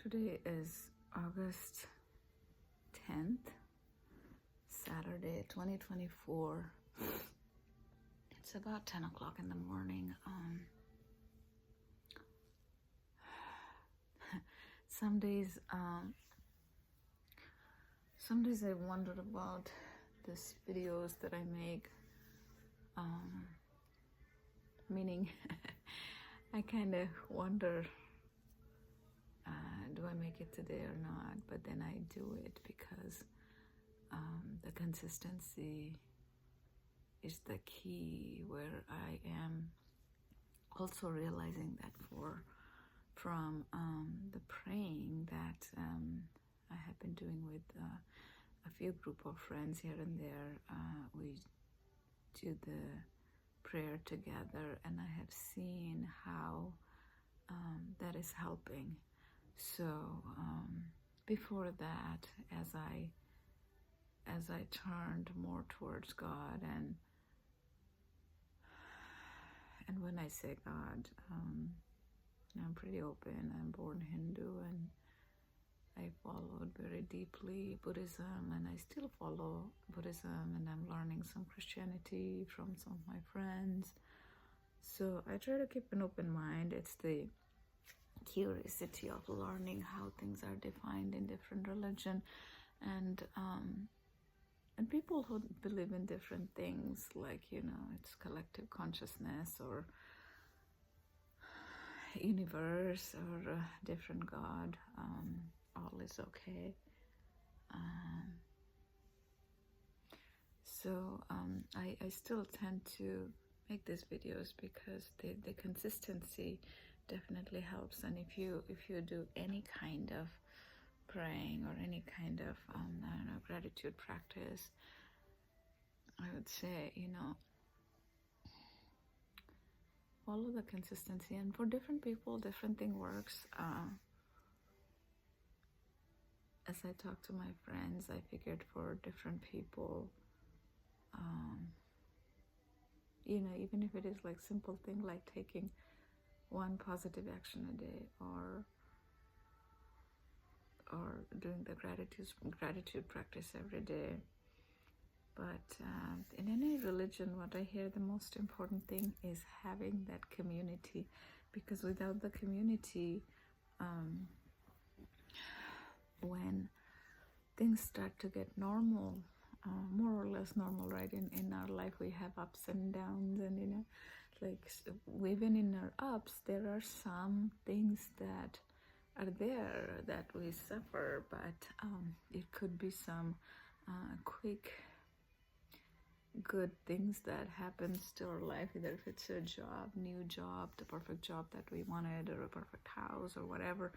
Today is August 10th, Saturday, 2024. It's about 10 o'clock in the morning. Some days I wonder about these videos that I make, meaning I kind of wonder, do I make it today or not? But then I do it because the consistency is the key, where I am also realizing that from the praying that I have been doing with a few group of friends here and there. We do the prayer together, and I have seen how that is helping. So before that, as I turned more towards God, and when I say God, I'm pretty open. I'm born Hindu, and I followed very deeply Buddhism, and I still follow Buddhism, and I'm learning some Christianity from some of my friends. So I try to keep an open mind. It's the curiosity of learning how things are defined in different religion, and people who believe in different things, like, it's collective consciousness or universe or a different God. All is okay. So I still tend to make these videos because the consistency definitely helps. And if you do any kind of praying or any kind of gratitude practice, I would say, follow the consistency. And for different people, different thing works. As I talk to my friends, I figured for different people, even if it is like simple thing like taking one positive action a day, or doing the gratitude practice every day. But in any religion, what I hear, the most important thing is having that community, because without the community, when things start to get normal, more or less normal, right? In our life, we have ups and downs, and even in our ups, there are some things that are there that we suffer, but it could be some quick good things that happens to our life, either if it's a job, new job, the perfect job that we wanted, or a perfect house, or whatever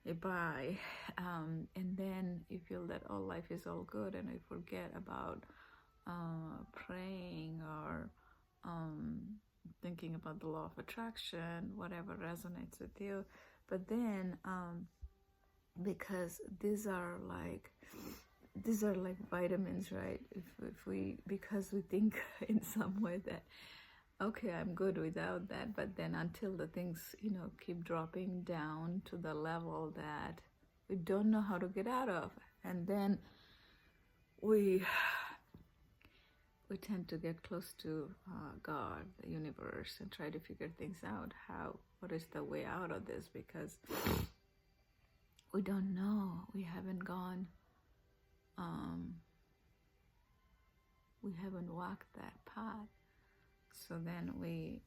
you buy, and then you feel that all life is all good, and I forget about praying or thinking about the law of attraction, whatever resonates with you. But then because these are like vitamins, right? Because we think in some way that, okay, I'm good without that, but then until the things, keep dropping down to the level that we don't know how to get out of, and then we tend to get close to God, the universe, and try to figure things out. What is the way out of this? Because we don't know. We haven't gone. We haven't walked that path. So then we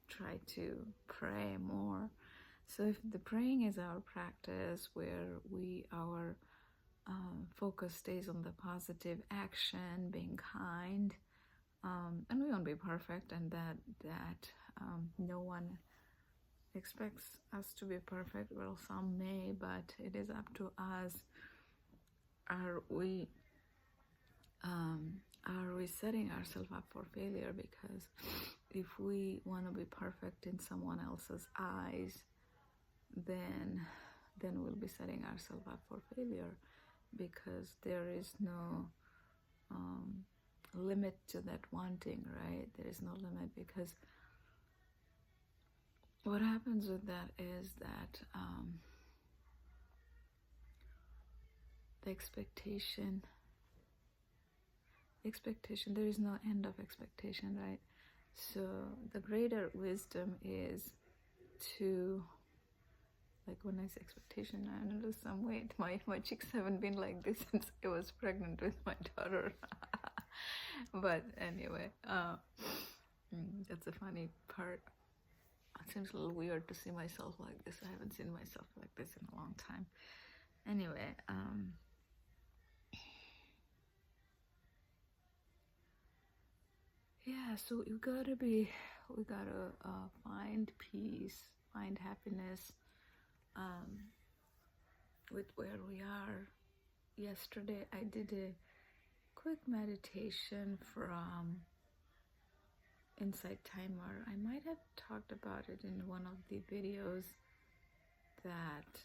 try to pray more. So if the praying is our practice, where our focus stays on the positive action, being kind, and we won't be perfect, and that no one expects us to be perfect. Well, some may, but it is up to us. Are we setting ourselves up for failure? Because if we want to be perfect in someone else's eyes, then we'll be setting ourselves up for failure, because there is no limit to that wanting, right? There is no limit, because what happens with that is that the expectation, there is no end of expectation, right? So the greater wisdom is to, like when I say expectation, I want to lose some weight. My cheeks haven't been like this since I was pregnant with my daughter. But anyway, that's a funny part. It seems a little weird to see myself like this. I haven't seen myself like this in a long time. Anyway, yeah, so we gotta find peace, find happiness with where we are. Yesterday I did a quick meditation from Insight Timer. I might have talked about it in one of the videos that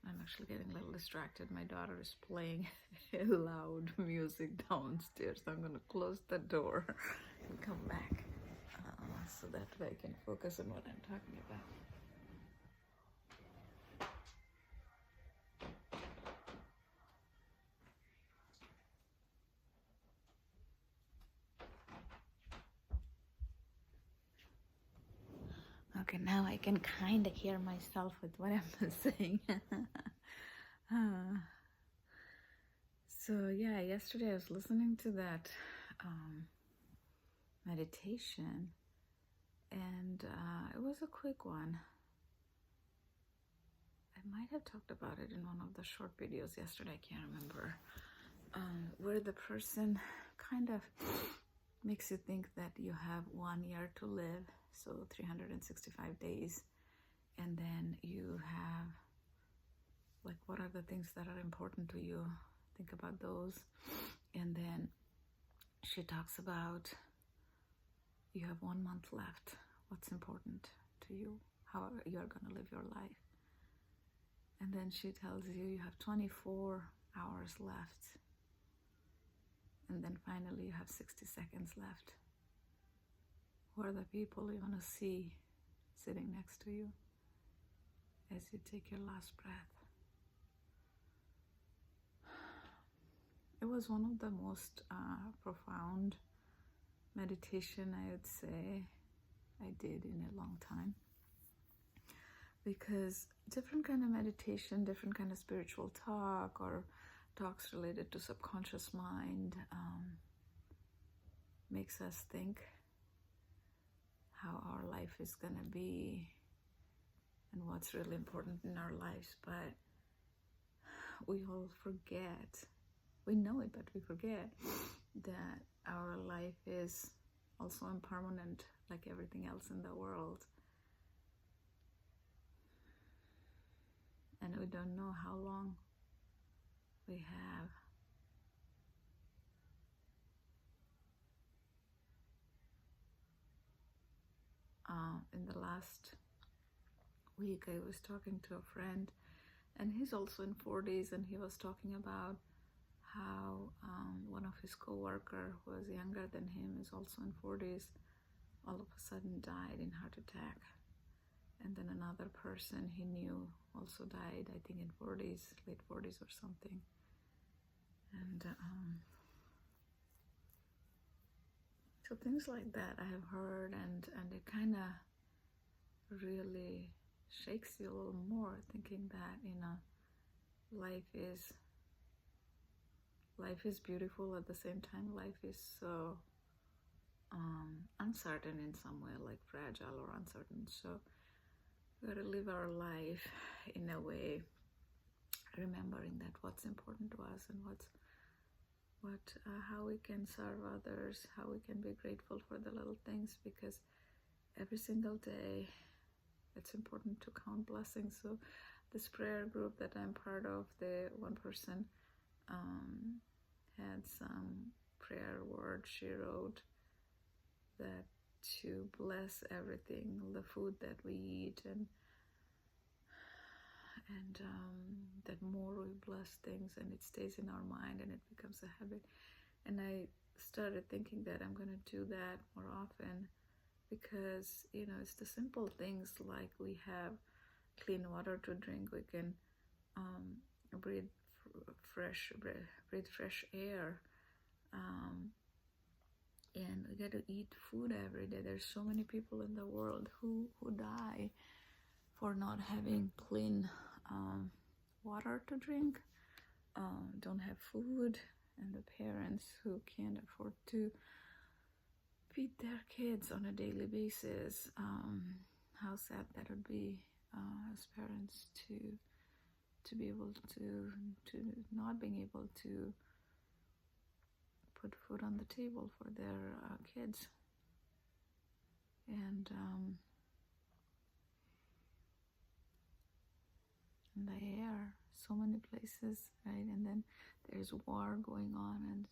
I'm actually getting a little distracted. My daughter is playing loud music downstairs, so I'm going to close the door and come back so that way I can focus on what I'm talking about. Okay, now I can kind of hear myself with what I'm saying. So yeah, yesterday I was listening to that meditation, and it was a quick one. I might have talked about it in one of the short videos yesterday, I can't remember, where the person kind of makes you think that you have 1 year to live, so 365 days, and then you have, like, what are the things that are important to you? Think about those. And then she talks about you have 1 month left. What's important to you? How you're going to live your life. And then she tells you you have 24 hours left. And then finally you have 60 seconds left. Who are the people you want to see sitting next to you as you take your last breath? It was one of the most profound meditation, I would say, I did in a long time. Because different kind of meditation, different kind of spiritual talk, or talks related to subconscious mind, makes us think how our life is going to be and what's really important in our lives. But we all forget. We know it, but we forget that our life is also impermanent, like everything else in the world. And we don't know how long we have. In the last week, I was talking to a friend, and he's also in 40s, and he was talking about how one of his co-worker who was younger than him is also in 40s, all of a sudden died in heart attack. And then another person he knew also died, I think in 40s, late 40s or something. And so things like that I have heard, and it kind of really shakes you a little more, thinking that, you know, life is beautiful. At the same time, life is so uncertain in some way, like fragile or uncertain. So we got to live our life in a way, remembering that what's important to us and how we can serve others, how we can be grateful for the little things, because every single day it's important to count blessings. So this prayer group that I'm part of, the one person had some prayer words she wrote, that to bless everything, the food that we eat, and that more we bless things and it stays in our mind and it becomes a habit. And I started thinking that I'm going to do that more often, because, you know, it's the simple things, like we have clean water to drink, we can breathe fresh air, and we get to eat food every day. There's so many people in the world who die for not having clean water to drink, don't have food, and the parents who can't afford to feed their kids on a daily basis. How sad that would be as parents to be able to not being able to put food on the table for their kids. And in the air, so many places, right? And then there's war going on, and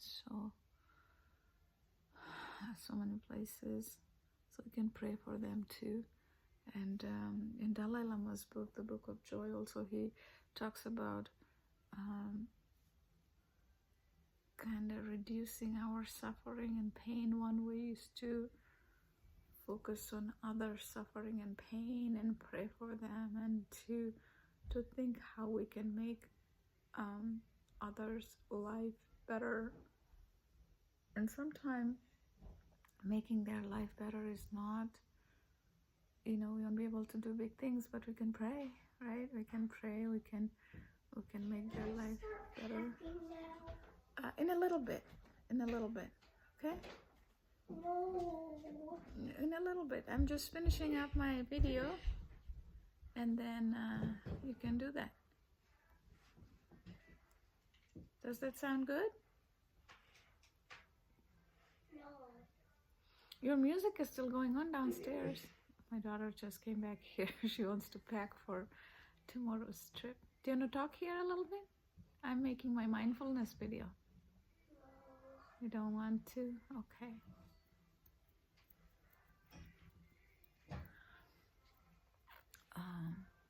so many places, so we can pray for them too. And in Dalai Lama's book, the Book of Joy, also he talks about kind of reducing our suffering and pain. One way is to focus on others' suffering and pain and pray for them, and to think how we can make others' life better. And sometimes making their life better is not, we won't be able to do big things, but we can pray, right? We can pray, we can make their life better. In a little bit, okay? In a little bit. I'm just finishing up my video, and then you can do that. Does that sound good? No. Your music is still going on downstairs. My daughter just came back here. She wants to pack for tomorrow's trip. Do you want to talk here a little bit? I'm making my mindfulness video. You don't want to? Okay.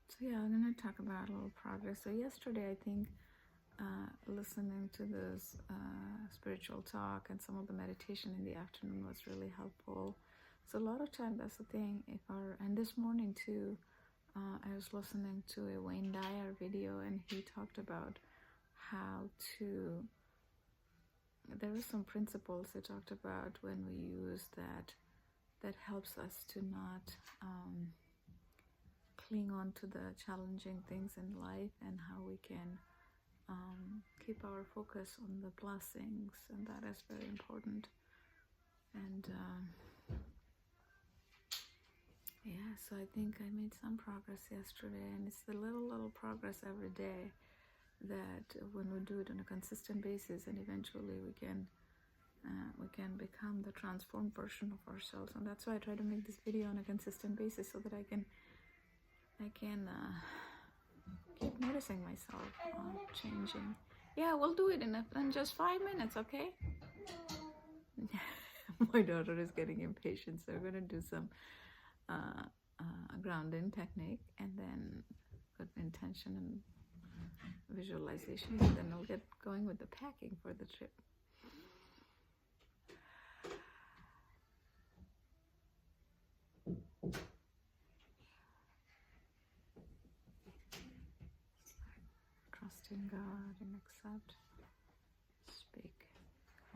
So yeah, I'm going to talk about a little progress. So yesterday, I think, listening to this spiritual talk and some of the meditation in the afternoon was really helpful. So a lot of time, that's the thing. And this morning too, I was listening to a Wayne Dyer video, and he talked about how to. There were some principles he talked about when we use that helps us to not cling on to the challenging things in life, and how we can keep our focus on the blessings, and that is very important. And yeah, so I think I made some progress yesterday, and it's the little progress every day that when we do it on a consistent basis, and eventually we can become the transformed version of ourselves. And that's why I try to make this video on a consistent basis, so that I can keep noticing myself changing. Yeah, we'll do it in just 5 minutes, okay? My daughter is getting impatient, so we're going to do some grounding technique, and then with intention and visualization, and then we'll get going with the packing for the trip. Trust in God and accept. Speak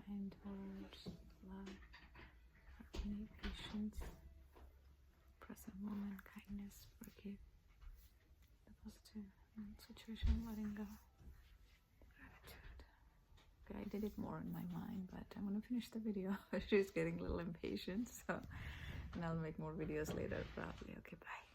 kind words, love, harmony, patience, present moment, kindness, forgive. The positive situation, letting go. Gratitude. Okay, I did it more in my mind, but I'm going to finish the video. She's getting a little impatient, and I'll make more videos later probably. Okay, bye.